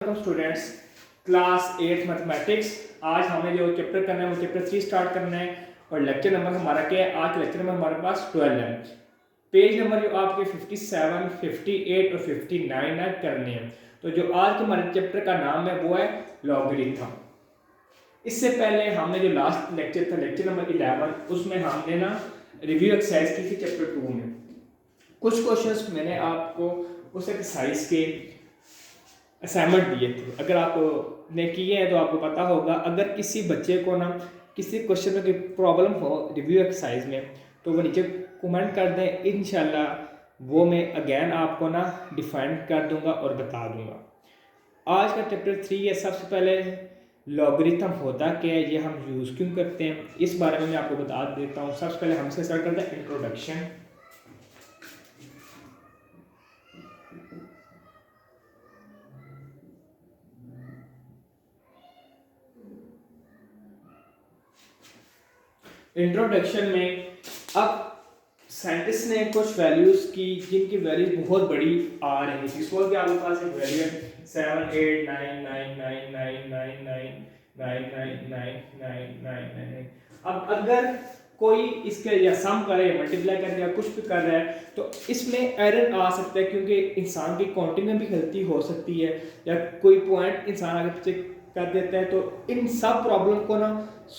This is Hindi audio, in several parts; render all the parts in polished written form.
Welcome students, class 8 mathematics. आज हमें जो चैप्टर करना है वो चैप्टर 3 स्टार्ट करना है और लेक्चर नंबर हमारा क्या है? आज लेक्चर नंबर हमारे पास 12 है। पेज नंबर जो आपके 57, 58 और 59 है करने हैं। तो जो आज के हमारे चैप्टर का नाम है वो है लॉगरिथम। इससे पहले हमने जो लास्ट लेक्चर था लेक्चर नंबर 11, उसमें हमने ना रिव्यू एक्सरसाइज की थी चैप्टर 2 में। कुछ क्वेश्चंस मैंने आपको उस एक्सरसाइज के असाइनमेंट दिए थे। अगर आपने किए हैं तो आपको पता होगा। अगर किसी बच्चे को ना किसी क्वेश्चन में कोई प्रॉब्लम हो रिव्यू एक्सरसाइज में तो वो नीचे कमेंट कर दें, इंशाल्लाह वो मैं अगेन आपको ना डिफाइन कर दूंगा और बता दूंगा। आज का चैप्टर 3 है। सबसे पहले लॉगरिथम होता क्या है, ये हम यूज़ क्यों करते हैं, इस बारे में मैं आपको बता देता हूँ। सबसे पहले हमसे स्टार्ट करते हैं इंट्रोडक्शन। इंट्रोडक्शन में अब साइंटिस्ट ने कुछ वैल्यूज की जिनकी वैल्यूज बहुत बड़ी आ रही थी। सपोज कि आपके पास एक वैल्यू है 7, 8, 9, 9, 9, 9, 9, 9, 9, 9, 9, 9, 9। अब अगर कोई इसके या सम करे, मल्टीप्लाई करे या कुछ भी कर रहा है तो इसमें एरर आ सकता है, क्योंकि इंसान की काउंटिंग में भी गलती हो सकती है या कोई पॉइंट इंसान आगे पीछे कर देता है। तो इन सब प्रॉब्लम को ना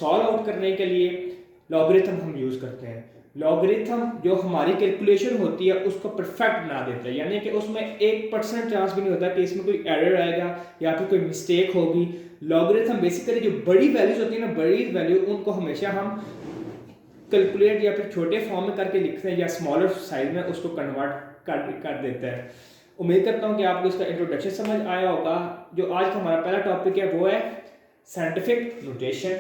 सॉल्व आउट करने के लिए लॉगरिथम हम यूज़ करते हैं। लॉगरिथम जो हमारी कैलकुलेशन होती है उसको परफेक्ट बना देता है, यानी कि उसमें 1% चांस भी नहीं होता कि इसमें कोई एरर आएगा या फिर कोई मिस्टेक होगी। लॉगरिथम बेसिकली जो बड़ी वैल्यूज होती है ना, बड़ी वैल्यू उनको हमेशा हम कैलकुलेट या फिर छोटे फॉर्म में करके लिखते हैं या स्मॉलर साइज में उसको कन्वर्ट कर देता है। उम्मीद करता हूँ कि आपको इसका इंट्रोडक्शन समझ आया होगा। जो आज का हमारा पहला टॉपिक है वो है scientific notation.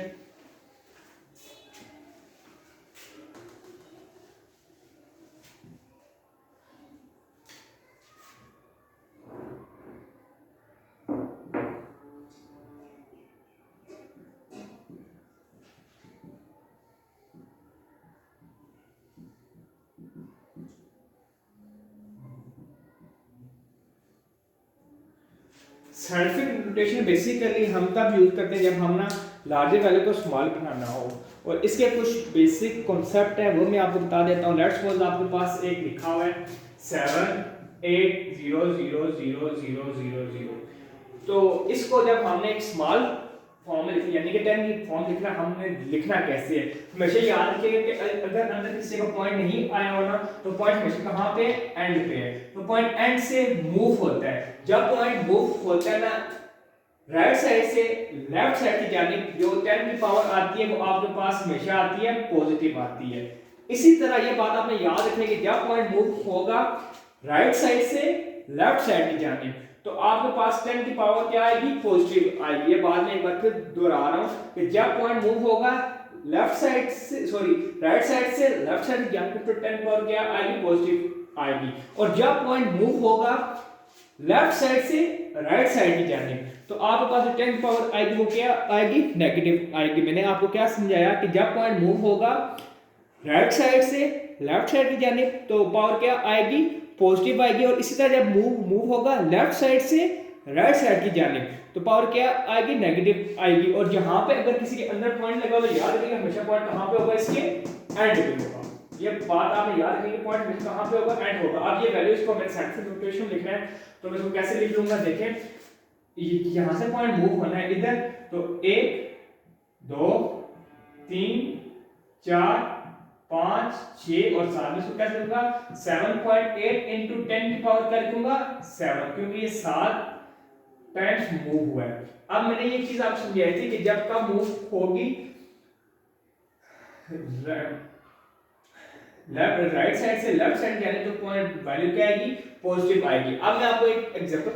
Scientific notation basically हम तब यूज करते हैं जब हम ना लार्जर वैल्यू को स्मॉल बनाना हो, और इसके कुछ बेसिक कॉन्सेप्ट है वो मैं आपको बता देता हूँ। लेट्स सपोज आपके पास एक लिखा हुआ है 7, 8, 0, 0, 0, 0, 0, 0। तो इसको जब हमने एक स्मॉल फॉर्म में लिखा, यानी कि 10 की फॉर्म लिखना, हमने लिखना कैसे है हमेशा याद रखिएगा कि अगर अंदर किसी का पॉइंट नहीं आया हो ना तो पॉइंट हमेशा कहाँ पे, एंड पे है। तो पॉइंट एंड से मूव होता है। जब पॉइंट मूव होता है ना राइट साइड से लेफ्ट साइड की जानिब, जो 10 की पावर आती है वो आपके पास हमेशा आती है पॉजिटिव आती है। इसी तरह ये बात आपने याद रखनी है कि जब पॉइंट मूव होगा राइट साइड से लेफ्ट साइड की जानिब तो आपके पास 10 की पावर क्या आएगी, पॉजिटिव आएगी। ये बात मैं एक बार फिर दोहरा रहा हूं कि जब पॉइंट मूव होगा लेफ्ट साइड से राइट साइड से लेफ्ट साइड की जानिब तो 10 पावर क्या आएगी, पॉजिटिव आएगी। और जब पॉइंट मूव होगा लेफ्ट साइड से राइट साइड की जानिब तो आपके पास 10 पावर आएगी वो क्या आएगी, नेगेटिव आएगी। मैंने आपको क्या समझाया कि जब पॉइंट मूव होगा राइट साइड से लेफ्ट साइड की जानिब तो पावर क्या आएगी, पॉजिटिव आएगी। और इसी तरह जब मूव होगा लेफ्ट साइड से राइट साइड की जानिब तो पावर क्या आएगी, नेगेटिव आएगी। और जहां पे अगर किसी के अंदर पॉइंट लगा तो याद रखिएगा हमेशा पॉइंट कहां पे होगा, इसके एंड पे होगा। ये बात आपने याद रखिएगा, पॉइंट हमेशा कहां पे होगा, एंड होगा। अब ये वैल्यूज को मैं साइंटिफिक नोटेशन में लिखना है तो मैं इसको कैसे लिख लूंगा, देखें यहां से पॉइंट मूव होना है इधर तो 1, 2, 3, 4, 5, 6 और 7 में कैसे लिखूंगा 7.8 into 10 की पावर क्या लिखूंगा 7, क्योंकि ये 7 टाइम्स मूव हुआ है। अब मैंने ये चीज आप समझाई थी कि जब कब मूव होगी लेफ्ट राइट साइड से लेफ्ट साइड जाने तो पॉइंट वैल्यू क्या आएगी, पॉजिटिव आएगी। अब मैं आपको एक एग्जांपल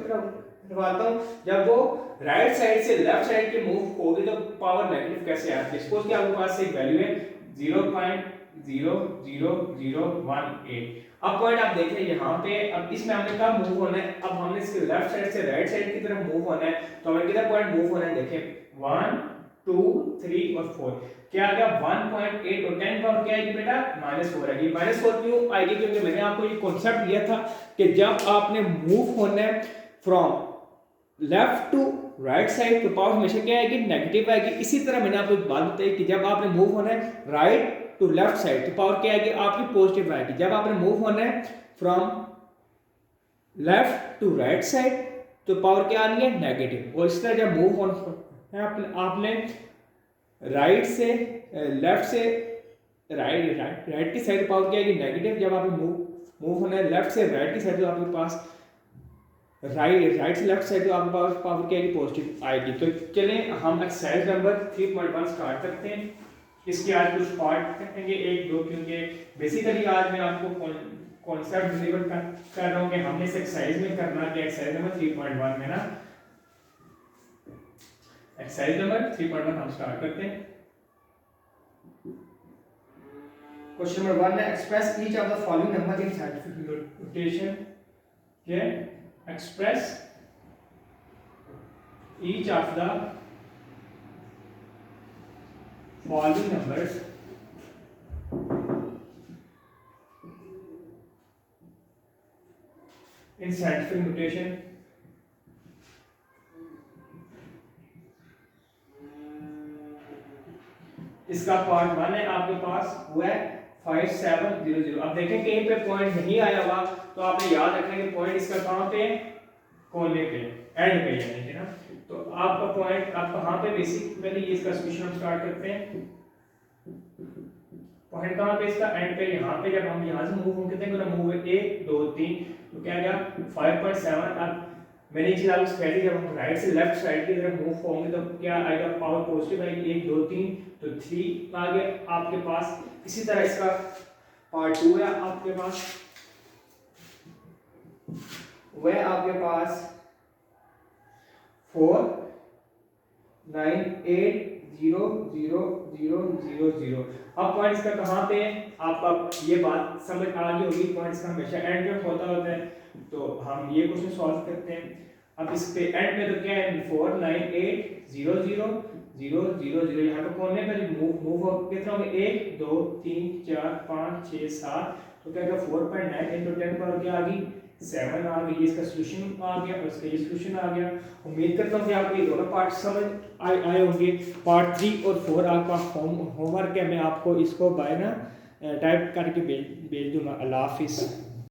करवाता हूं। जब वो राइट साइड से लेफ्ट साइड की मूव होगी तो पावर नेगेटिव कैसे आती है। सपोज कि आपके पास एक वैल्यू है 0.00018। अब पॉइंट आप देख रहे हैं यहाँ पे। अब इसमें हमने कब मूव होना है, अब हमने इसके लेफ्ट साइड से राइट साइड की तरफ मूव होना है तो हमें किधर पॉइंट मूव होना है, देखें 1, 2, 3 और 4 क्या आ गया 1.8 और 10 पावर क्या आएगी बेटा -4 आएगी। -4 क्यों आएगी, क्योंकि मैंने आपको ये कॉन्सेप्ट दिया था कि जब आपने मूव होना है from left to right side तो पावर हमेशा क्या आएगी, नेगेटिव आएगी। इसी तरह मैंने आपको एक बात बताई कि जब आपने मूव होना है राइट टू लेफ्ट साइड तो पावर क्या आएगी आपकी, पॉजिटिव आएगी। जब आपने मूव होना है from left to right side तो पावर क्या आनी है, नेगेटिव। और इस तरह जब मूव होना है आपने राइट से लेफ्ट से राइट की साइड पावर क्या आएगी, नेगेटिव। जब आपने मूव होना है लेफ्ट से राइट की साइड तो आपके पास राइट से लेफ्ट साइड तो आपके पास पावर क्या आएगी, पॉजिटिव आएगी। तो चलें हम एक्सरसाइज नंबर 3.1 स्टार्ट करते हैं। इसके आज कुछ पार्ट करेंगे, एक दो, क्योंकि बेसिकली आज मैं आपको कॉन्सेप्ट डिलीवर कर रहा हूँ कि हमने इस एक्सरसाइज में करना है। एक्सरसाइज नंबर 3.1 में ना, एक्सरसाइज नंबर 3.1 हम स्टार्ट करते हैं। क्वेश्चन नंबर 1 है express each of the following number in scientific notation. क्या express each of the following numbers in scientific notation। इसका पार्ट 1 है आपके पास, वो है 5700। अब देखें कहीं पे पॉइंट नहीं आया हुआ तो आपने याद रखना है कि पॉइंट इसका कहां पे, कोने पे, एंड पे, यानी कि ना। तो आपका पॉइंट आप कहां पे, बेसिकली ये इसका सॉल्यूशन हम स्टार्ट करते हैं। पॉइंट कहां पे इसका, एंड पे, यहां पे। जब हम यहां से मूव होंगे कितने को मूव है 1 2 3 तो क्या गया 5.7। अब मैंने एक चीज आपको सिखाई थी, जब हम राइट से लेफ्ट साइड की तरफ मूव होंगे तो क्या आएगा, पावर पॉजिटिव आएगी। 1 2 3 तो 3 आ गया आपके पास। इसी तरह इसका पार्ट 2 है आपके पास, वह आपके पास 4 9 8 0 0 0 0 0। अब पॉइंट इसका कहाँ पे है, आप ये बात समझ आ गई होगी। पॉइंट्स का हमेशा एंड पे होता है। तो हम ये क्वेश्चन सॉल्व करते हैं। अब इस पे एंड पे तो क्या है, 4 9 8 0 0 0 0 0। यहाँ पे कोने पे मूव कितना होगा, 1 2 3 4 5 6 7। तो क्या होगा 4.9 into 10 पर क्या आ गई 7 आ गई। इसका सॉल्यूशन आ गया और इसका ये सॉल्यूशन आ गया। उम्मीद करता हूँ कि आपको ये दोनों पार्ट समझ आए होंगे। पार्ट 3 और 4 आपका होमवर्क है, मैं आपको इसको बाय ना टाइप करके भेज दूंगा। अल्लाह हाफिज़।